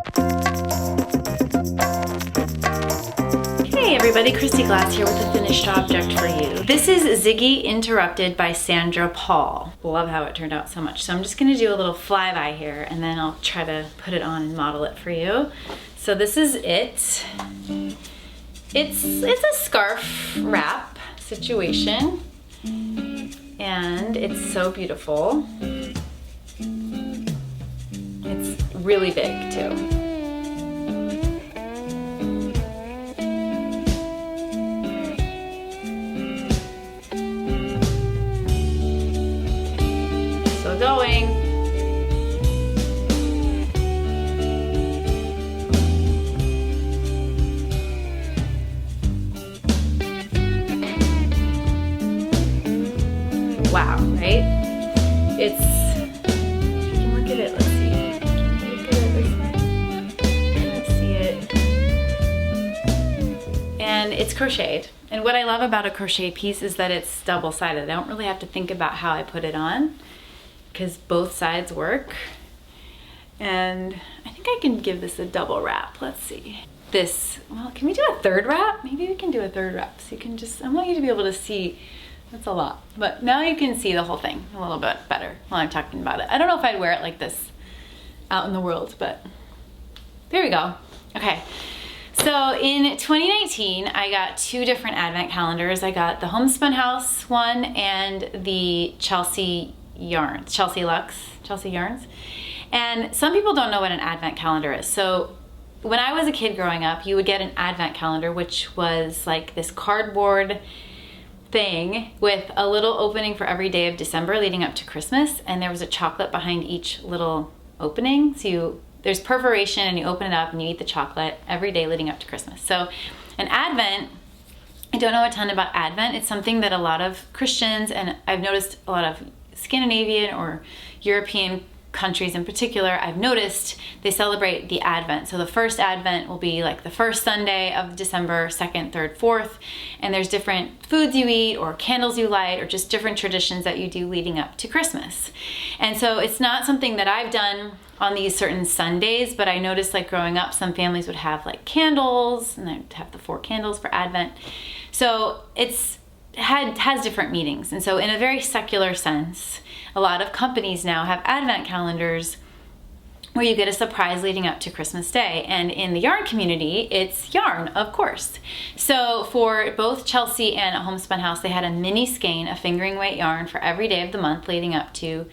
Hey everybody, Kristyglass here with a finished object for you. This is Ziggy Interrupted by Sandra Paul. Love how it turned out so much. So I'm just gonna do a little flyby here and then I'll try to put it on and model it for you. So this is it. It's a scarf wrap situation and it's so beautiful. It's really big too. Going. Wow, right? It's, you can look at it, let's see. Can you look at it this way? Let's see it. And it's crocheted. And what I love about a crochet piece is that it's double-sided. I don't really have to think about how I put it on, because both sides work. And I think I can give this a double wrap. Let's see. This, well, can we do a third wrap? Maybe we can do a third wrap. So you can just, I want you to be able to see, that's a lot. But now you can see the whole thing a little bit better while I'm talking about it. I don't know if I'd wear it like this out in the world, but there we go. Okay. So in 2019, I got two different advent calendars. I got the Homespun House one and the Chelsea yarns, Chelsea yarns. And some people don't know what an advent calendar is. So when I was a kid growing up, you would get an advent calendar, which was like this cardboard thing with a little opening for every day of December leading up to Christmas. And there was a chocolate behind each little opening. So there's perforation and you open it up and you eat the chocolate every day leading up to Christmas. So an advent, I don't know a ton about advent. It's something that a lot of Christians, and I've noticed a lot of Scandinavian or European countries in particular, I've noticed they celebrate the Advent. So the first Advent will be like the first Sunday of December, second, third, fourth, and there's different foods you eat or candles you light or just different traditions that you do leading up to Christmas. And so it's not something that I've done on these certain Sundays, but I noticed like growing up, some families would have like candles and they'd have the 4 candles for Advent. So has different meanings. And so in a very secular sense, a lot of companies now have advent calendars where you get a surprise leading up to Christmas Day. And in the yarn community, it's yarn, of course. So for both Chelsea and Homespun House, they had a mini skein, a fingering weight yarn for every day of the month leading up to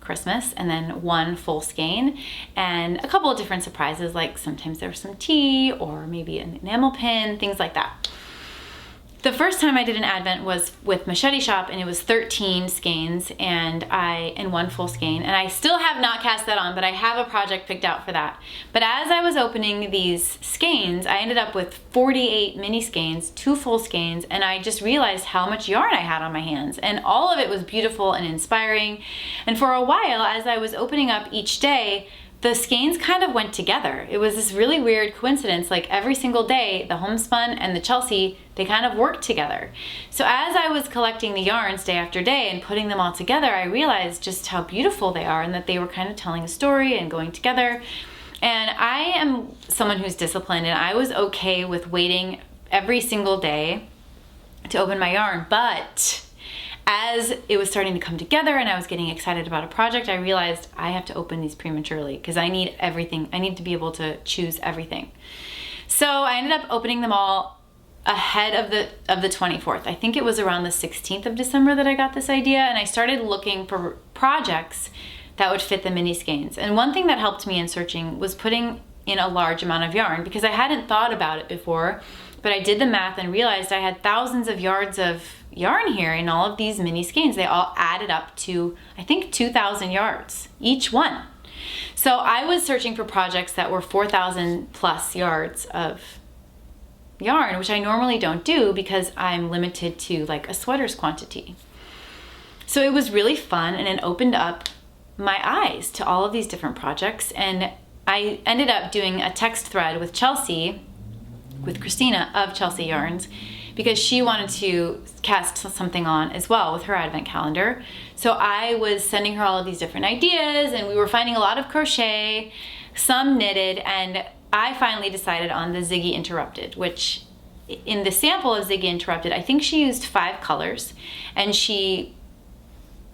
Christmas, and then one full skein and a couple of different surprises, like sometimes there was some tea or maybe an enamel pin, things like that. The first time I did an advent was with Machete Shop, and it was 13 skeins and one full skein, and I still have not cast that on, but I have a project picked out for that. But as I was opening these skeins, I ended up with 48 mini skeins, 2 full skeins, and I just realized how much yarn I had on my hands, and all of it was beautiful and inspiring. And for a while, as I was opening up each day, the skeins kind of went together. It was this really weird coincidence, like every single day, the Homespun and the Chelsea, they kind of worked together. So as I was collecting the yarns day after day and putting them all together, I realized just how beautiful they are and that they were kind of telling a story and going together. And I am someone who's disciplined, and I was okay with waiting every single day to open my yarn, but as it was starting to come together and I was getting excited about a project, I realized I have to open these prematurely because I need everything. I need to be able to choose everything. So I ended up opening them all ahead of the 24th. I think it was around the 16th of December that I got this idea, and I started looking for projects that would fit the mini skeins. And one thing that helped me in searching was putting in a large amount of yarn, because I hadn't thought about it before, but I did the math and realized I had thousands of yards of yarn here in all of these mini skeins. They all added up to, I think, 2,000 yards, each one. So I was searching for projects that were 4,000 plus yards of yarn, which I normally don't do because I'm limited to like a sweater's quantity. So it was really fun, and it opened up my eyes to all of these different projects. And I ended up doing a text thread with Chelsea, with Christina of Chelsea Yarns, because she wanted to cast something on as well with her advent calendar. So I was sending her all of these different ideas, and we were finding a lot of crochet some knitted, and I finally decided on the Ziggy Interrupted, which in the sample of Ziggy Interrupted, I think she used 5 colors, and she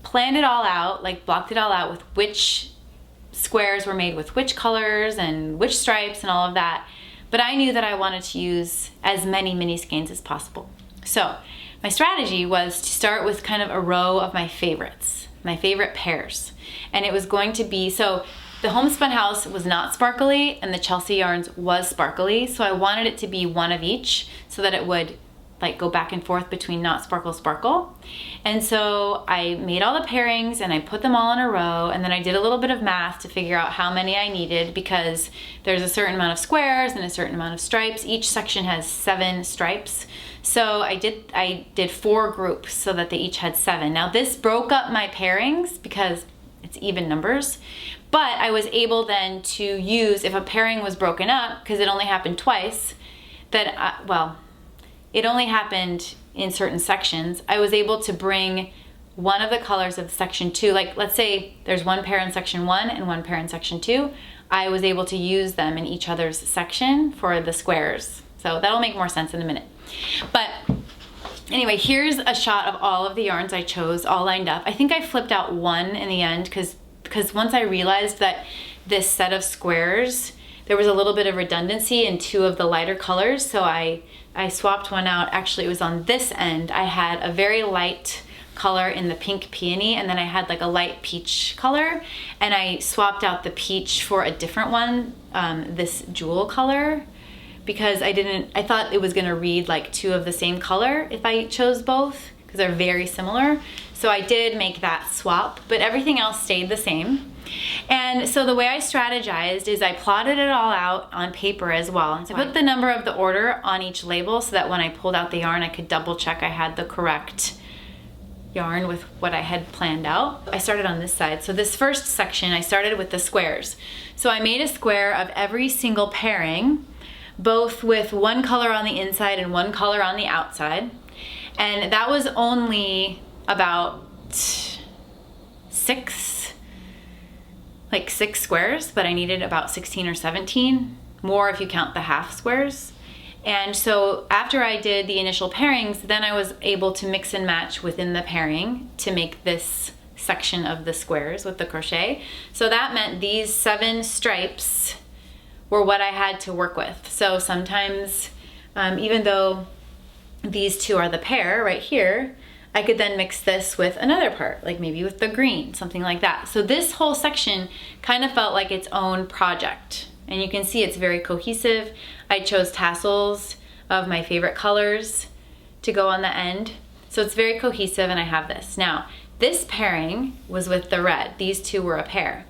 planned it all out, like blocked it all out with which squares were made with which colors and which stripes and all of that. But I knew that I wanted to use as many mini skeins as possible. So my strategy was to start with kind of a row of my favorites, my favorite pairs. And it was going to be, so the Homespun House was not sparkly and the Chelsea Yarns was sparkly. So I wanted it to be one of each so that it would like go back and forth between not sparkle, sparkle. And so I made all the pairings and I put them all in a row, and then I did a little bit of math to figure out how many I needed, because there's a certain amount of squares and a certain amount of stripes. Each section has 7 stripes. So I did 4 groups so that they each had 7. Now this broke up my pairings because it's even numbers, but I was able then to use, if a pairing was broken up, because it only happened twice, it only happened in certain sections, I was able to bring one of the colors of section 2, like let's say there's one pair in section 1 and one pair in section 2, I was able to use them in each other's section for the squares. So that'll make more sense in a minute. But anyway, here's a shot of all of the yarns I chose all lined up. I think I flipped out one in the end because once I realized that this set of squares, there was a little bit of redundancy in 2 of the lighter colors, so I swapped one out. Actually, it was on this end. I had a very light color in the pink peony, and then I had like a light peach color, and I swapped out the peach for a different one, this jewel color, because I thought it was gonna read like 2 of the same color if I chose both, because they're very similar. So I did make that swap, but everything else stayed the same. And so the way I strategized is I plotted it all out on paper as well. So I put the number of the order on each label so that when I pulled out the yarn, I could double check I had the correct yarn with what I had planned out. I started on this side. So this first section, I started with the squares. So I made a square of every single pairing, both with one color on the inside and one color on the outside. And that was only about 6 squares, but I needed about 16 or 17, more if you count the half squares. And so after I did the initial pairings, then I was able to mix and match within the pairing to make this section of the squares with the crochet. So that meant these 7 stripes were what I had to work with. So sometimes, even though these 2 are the pair right here, I could then mix this with another part, like maybe with the green, something like that. So this whole section kind of felt like its own project. And you can see it's very cohesive. I chose tassels of my favorite colors to go on the end. So it's very cohesive, and I have this. Now, this pairing was with the red. These 2 were a pair.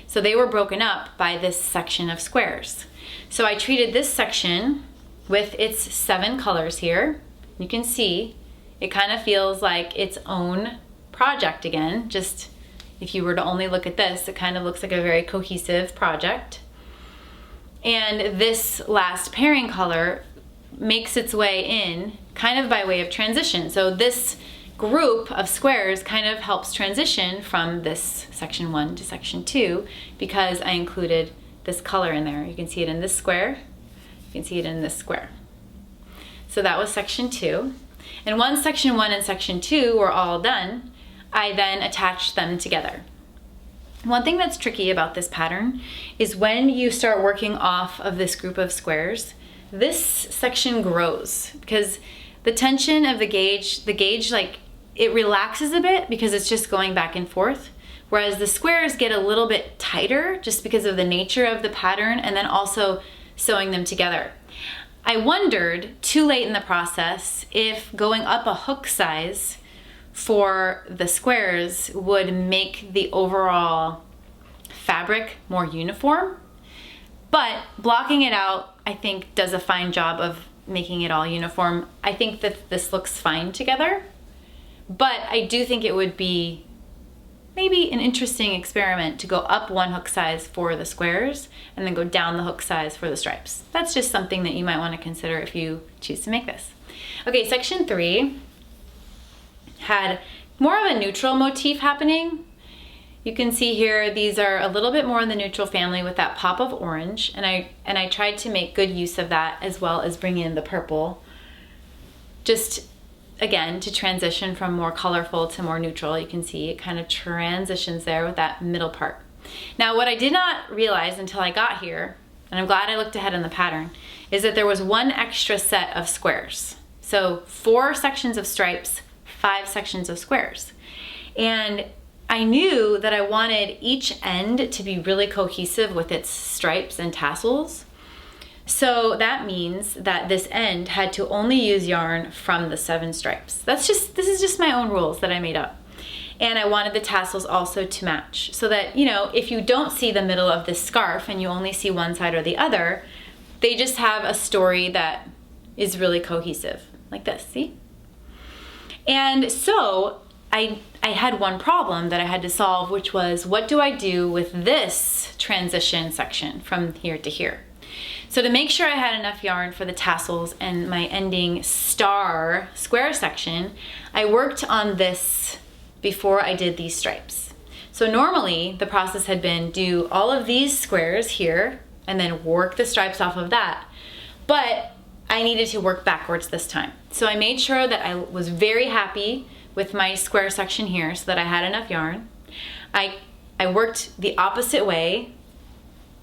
So they were broken up by this section of squares. So I treated this section with its 7 colors here. You can see it kind of feels like its own project again. Just if you were to only look at this, it kind of looks like a very cohesive project. And this last pairing color makes its way in kind of by way of transition. So this group of squares kind of helps transition from this section 1 to section 2 because I included this color in there. You can see it in this square, you can see it in this square. So that was section 2. And once section 1 and section 2 were all done, I then attached them together. One thing that's tricky about this pattern is when you start working off of this group of squares, this section grows because the tension of the gauge like it relaxes a bit because it's just going back and forth, whereas the squares get a little bit tighter just because of the nature of the pattern and then also sewing them together. I wondered too late in the process if going up a hook size for the squares would make the overall fabric more uniform, but blocking it out I think does a fine job of making it all uniform. I think that this looks fine together, but I do think it would be maybe an interesting experiment to go up 1 hook size for the squares and then go down the hook size for the stripes. That's just something that you might want to consider if you choose to make this. Okay, section 3 had more of a neutral motif happening. You can see here, these are a little bit more in the neutral family with that pop of orange, and I tried to make good use of that as well as bring in the purple. Just, again, to transition from more colorful to more neutral. You can see it kind of transitions there with that middle part. Now, what I did not realize until I got here, and I'm glad I looked ahead in the pattern, is that there was one extra set of squares. So 4 sections of stripes, 5 sections of squares. And I knew that I wanted each end to be really cohesive with its stripes and tassels. So that means that this end had to only use yarn from the 7 stripes. This is just my own rules that I made up. And I wanted the tassels also to match so that, you know, if you don't see the middle of this scarf and you only see one side or the other, they just have a story that is really cohesive, like this, see? And so I had one problem that I had to solve, which was, what do I do with this transition section from here to here? So to make sure I had enough yarn for the tassels and my ending star square section, I worked on this before I did these stripes. So normally the process had been do all of these squares here and then work the stripes off of that. But I needed to work backwards this time. So I made sure that I was very happy with my square section here so that I had enough yarn. I worked the opposite way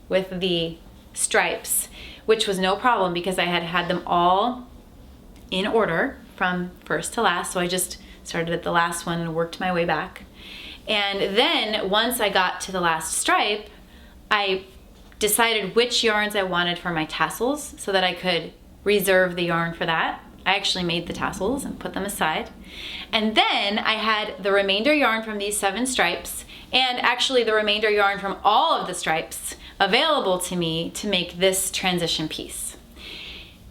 with the stripes, which was no problem because I had had them all in order from first to last. So I just started at the last one and worked my way back. And then once I got to the last stripe, I decided which yarns I wanted for my tassels so that I could reserve the yarn for that. I actually made the tassels and put them aside. And then I had the remainder yarn from these 7 stripes and actually the remainder yarn from all of the stripes available to me to make this transition piece.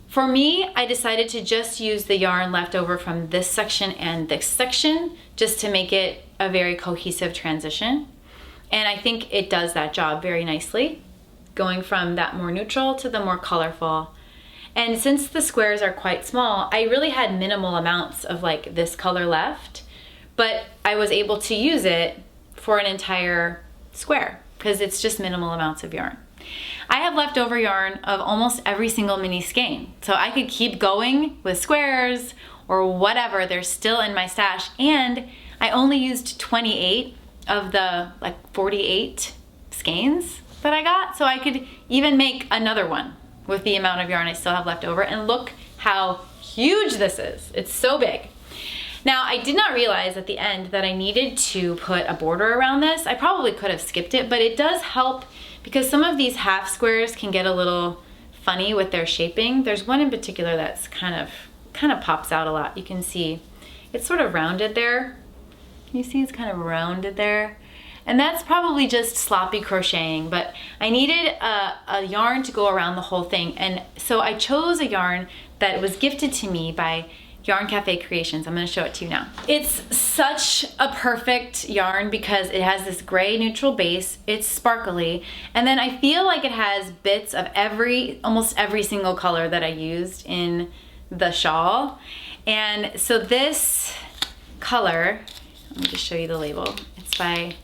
For me, I decided to just use the yarn left over from this section and this section just to make it a very cohesive transition. And I think it does that job very nicely, going from that more neutral to the more colorful. And since the squares are quite small, I really had minimal amounts of like this color left, but I was able to use it for an entire square because it's just minimal amounts of yarn. I have leftover yarn of almost every single mini skein, so I could keep going with squares or whatever. They're still in my stash, and I only used 28 of the like 48 skeins that I got, so I could even make another one with the amount of yarn I still have left over. And look how huge this is. It's so big. Now, I did not realize at the end that I needed to put a border around this. I probably could have skipped it, but it does help because some of these half squares can get a little funny with their shaping. There's one in particular that's kind of pops out a lot. You can see it's sort of rounded there. Can you see it's kind of rounded there? And that's probably just sloppy crocheting, but I needed a yarn to go around the whole thing. And so I chose a yarn that was gifted to me by Yarn Cafe Creations. I'm gonna show it to you now. It's such a perfect yarn because it has this gray neutral base, it's sparkly, and then I feel like it has bits of almost every single color that I used in the shawl. And so this color, let me just show you the label. It's by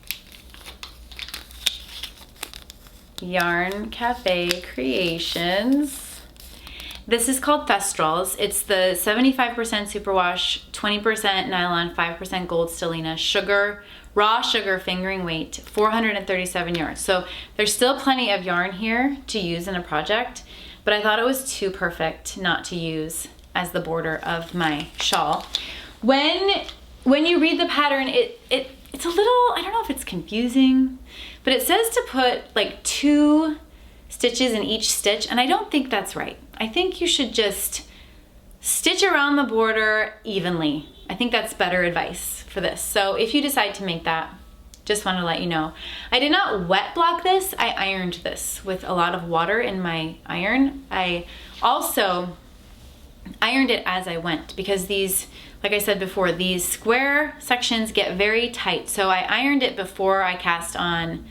Yarn Cafe Creations. This is called Thestrals. It's the 75% superwash, 20% nylon, 5% gold stellina, sugar, raw sugar fingering weight, 437 yards. So there's still plenty of yarn here to use in a project, but I thought it was too perfect not to use as the border of my shawl. When you read the pattern, it's a little, I don't know if it's confusing, but it says to put like 2 stitches in each stitch, and I don't think that's right. I think you should just stitch around the border evenly. I think that's better advice for this. So if you decide to make that, just want to let you know. I did not wet block this, I ironed this with a lot of water in my iron. I also ironed it as I went because these, like I said before, these square sections get very tight. So I ironed it before I cast on,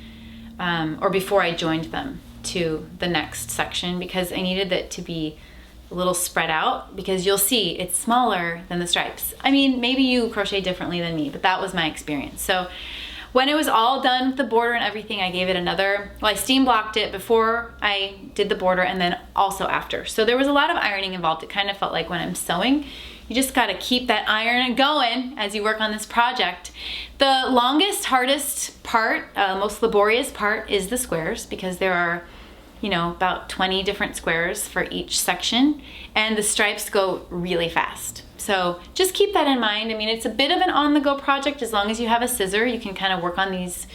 or before I joined them to the next section because I needed it to be a little spread out because you'll see it's smaller than the stripes. I mean, maybe you crochet differently than me, but that was my experience. So When it was all done with the border and everything, I gave it another, well, I steam blocked it before I did the border and then also after. So there was a lot of ironing involved. It kind of felt like when I'm sewing, you just gotta keep that iron going as you work on this project. The longest, hardest part, most laborious part is the squares, because there are, you know, about 20 different squares for each section, and the stripes go really fast. So just keep that in mind. I mean, it's a bit of an on-the-go project. As long as you have a scissor, you can kind of work on these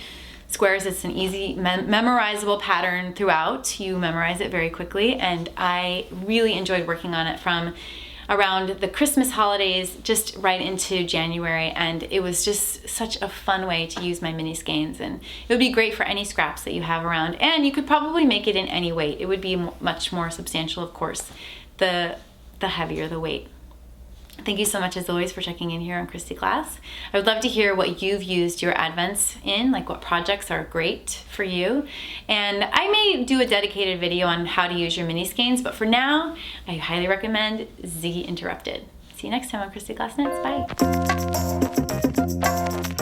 squares. It's an easy, memorizable pattern throughout. You memorize it very quickly, and I really enjoyed working on it from around the Christmas holidays just right into January, and it was just such a fun way to use my mini skeins, and it would be great for any scraps that you have around, and you could probably make it in any weight. It would be much more substantial, of course, the heavier the weight. Thank you so much, as always, for checking in here on Kristyglass. I would love to hear what you've used your Advents in, like what projects are great for you. And I may do a dedicated video on how to use your mini skeins, but for now, I highly recommend Ziggy Interrupted. See you next time on Kristyglass Knits. Bye.